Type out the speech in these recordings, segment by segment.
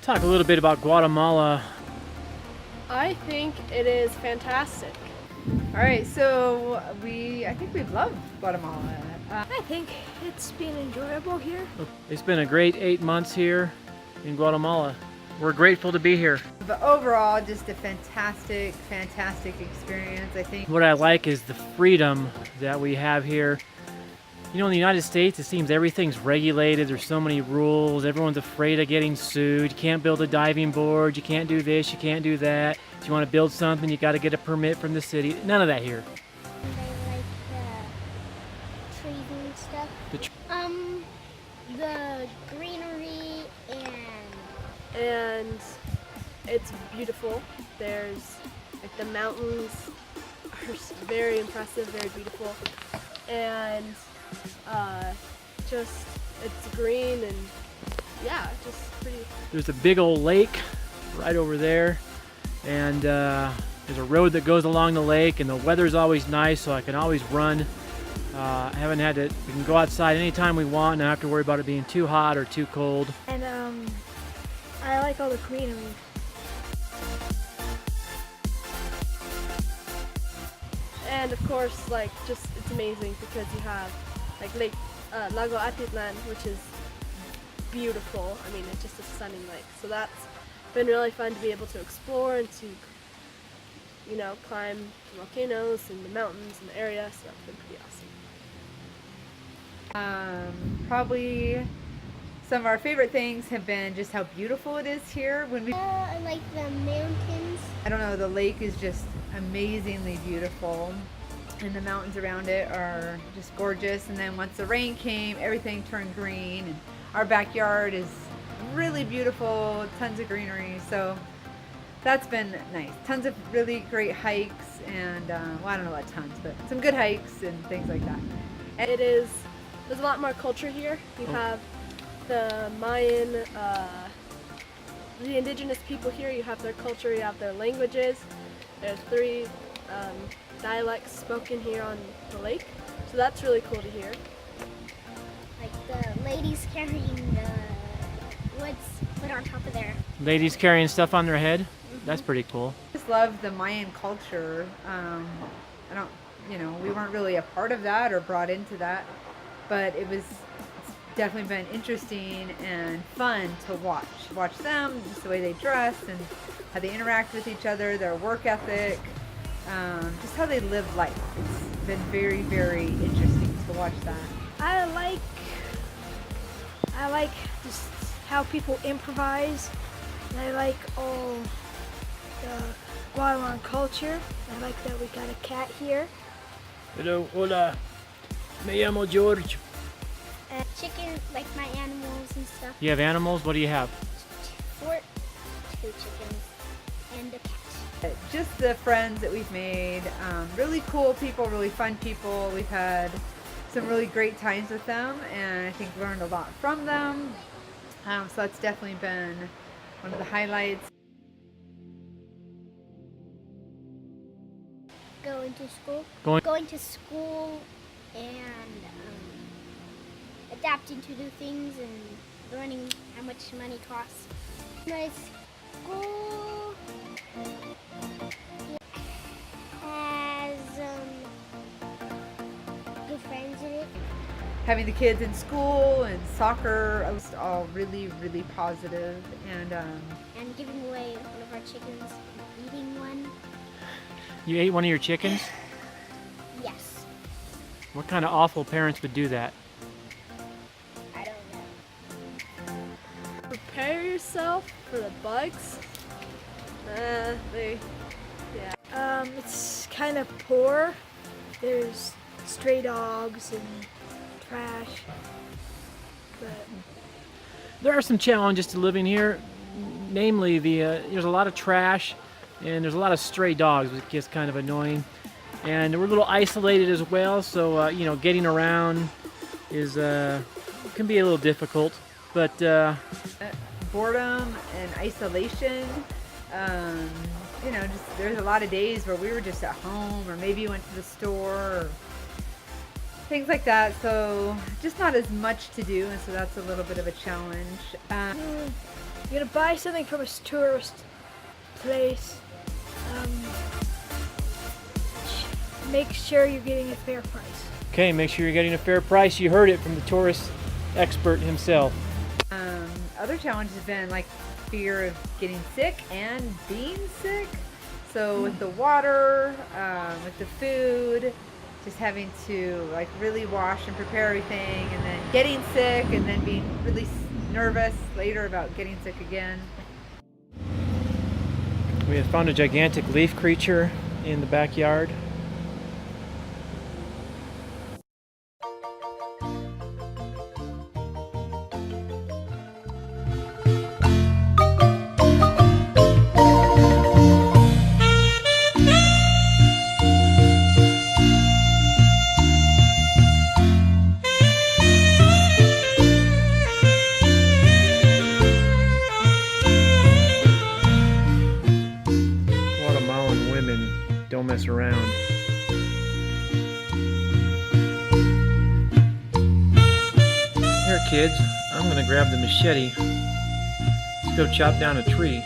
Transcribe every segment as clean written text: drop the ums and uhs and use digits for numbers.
Talk a little bit about Guatemala. I think it is fantastic. All right, so I think we've loved Guatemala. I think it's been enjoyable here. It's been a great 8 months here in Guatemala. We're grateful to be here. But overall, just a fantastic, fantastic experience, I think. What I like is the freedom that we have here. You know, in the United States, it seems everything's regulated. There's so many rules. Everyone's afraid of getting sued. You can't build a diving board. You can't do this. You can't do that. If you want to build something, you got to get a permit from the city. None of that here. I like the trees and stuff. The greenery And it's beautiful. There's like the mountains are very impressive, very beautiful. And just it's green and yeah, just pretty. There's a big old lake right over there, and there's a road that goes along the lake, and the weather's always nice, so I can always run. I haven't had to. We can go outside anytime we want, and I don't have to worry about it being too hot or too cold. And I like all the greenery. And of course, like just it's amazing because you have like Lake Lago Atitlan, which is beautiful. I mean, it's just a stunning lake. So that's been really fun to be able to explore and to, you know, climb volcanoes and the mountains in the area. So that's been pretty awesome. Probably some of our favorite things have been just how beautiful it is here. I like the mountains. I don't know, the lake is just amazingly beautiful, and the mountains around it are just gorgeous. And then once the rain came, everything turned green, and our backyard is really beautiful, tons of greenery. So that's been nice. Tons of really great hikes, and well, I don't know about tons, but some good hikes and things like that. And There's a lot more culture here. You have the Mayan, the indigenous people here. You have their culture, you have their languages. There's 3 dialects spoken here on the lake, so that's really cool to hear. Like the ladies carrying what's put on top of their. Ladies carrying stuff on their head. That's pretty cool. I just love the Mayan culture. I don't, you know, we weren't really a part of that or brought into that, but it's definitely been interesting and fun to watch them, just the way they dress and how they interact with each other, their work ethic, just how they live life. It's been very, very interesting to watch that. I like just how people improvise. And I like all the Guatemalan culture. I like that we got a cat here. Hello, hola. Me llamo George. And chicken, like my animals and stuff. You have animals? What do you have? 2 chickens and a cat. Just the friends that we've made, really cool people, really fun people. We've had some really great times with them, and I think learned a lot from them. So that's definitely been one of the highlights. Going to school. Going to school and adapting to new things and learning how much money costs. My school has good friends in it. Having the kids in school and soccer, it was all really, really positive. And giving away one of our chickens, eating one. You ate one of your chickens? Yes. What kind of awful parents would do that? I don't know. Prepare yourself for the bugs. It's kind of poor. There's stray dogs and trash. But There are some challenges to living here. Namely, there's a lot of trash and there's a lot of stray dogs, which gets kind of annoying. And we're a little isolated as well, so you know, getting around is can be a little difficult. But boredom and isolation. You know, just there's a lot of days where we were just at home, or maybe went to the store, or things like that. So just not as much to do, and so that's a little bit of a challenge. you're gonna buy something from a tourist place, make sure you're getting a fair price. Okay, make sure you're getting a fair price. You heard it from the tourist expert himself. Other challenges have been like fear of getting sick and being sick. So with the water, with the food, just having to like really wash and prepare everything, and then getting sick, and then being really nervous later about getting sick again. We have found a gigantic leaf creature in the backyard. Guatemalan women don't mess around. Here, kids, I'm gonna grab the machete. Let's go chop down a tree.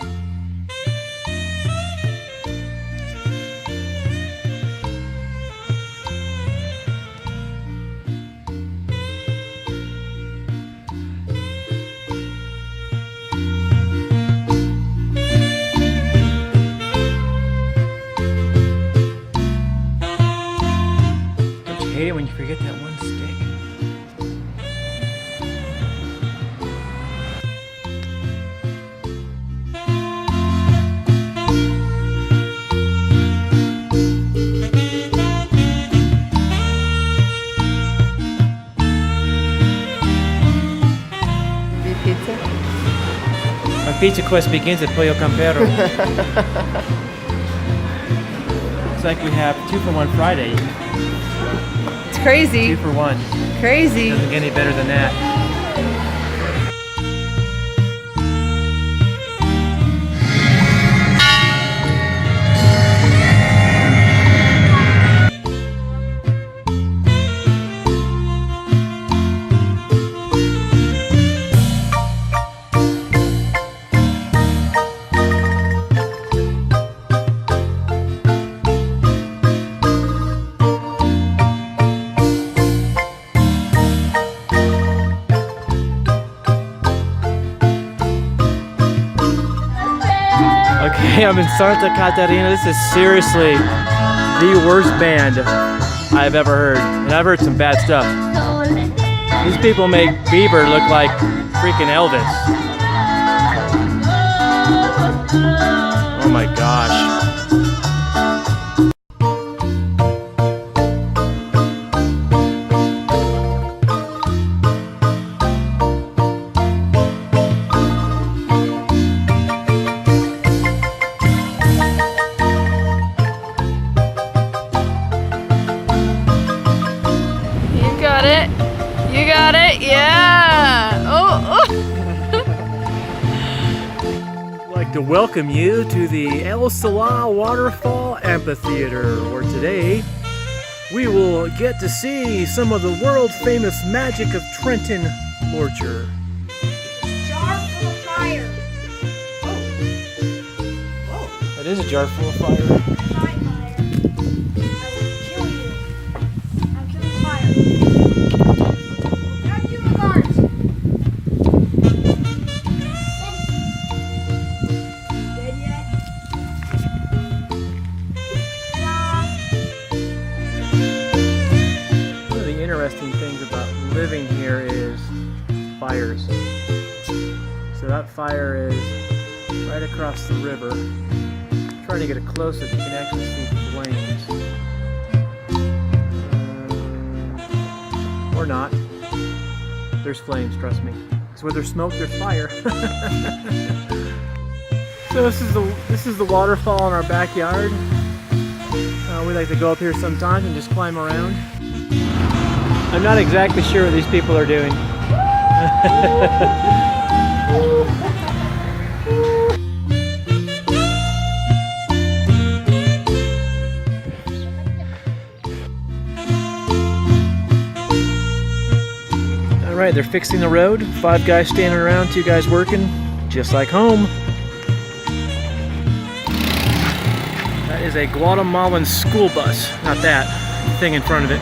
Don't you hate it when you forget that one stick? Pizza? My pizza quest begins at Pollo Campero. It's like we have 2-for-1 Friday. It's crazy. 2 for 1. Crazy. Doesn't get any better than that. Okay, I'm in Santa Catarina. This is seriously the worst band I've ever heard. And I've heard some bad stuff. These people make Bieber look like freaking Elvis. Oh my gosh. You got it, yeah. Oh. I'd like to welcome you to the El Salah Waterfall Amphitheater, where today we will get to see some of the world famous magic of Trenton Lorcher. Jar full of fire. That is a jar full of fire. My fire. I will kill you. I'm killing fire. Grab you a guard. Dead yet? One of the interesting things about living here is fires. So that fire is right across the river. Trying to get it close so you can actually see flames. Or not. There's flames, trust me. So where there's smoke, there's fire. So this is the waterfall in our backyard. We like to go up here sometimes and just climb around. I'm not exactly sure what these people are doing. Alright, they're fixing the road. 5 guys standing around, 2 guys working, just like home. That is a Guatemalan school bus, not that thing in front of it.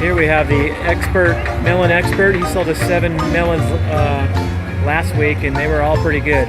Here we have the melon expert. He sold us 7 melons last week, and they were all pretty good.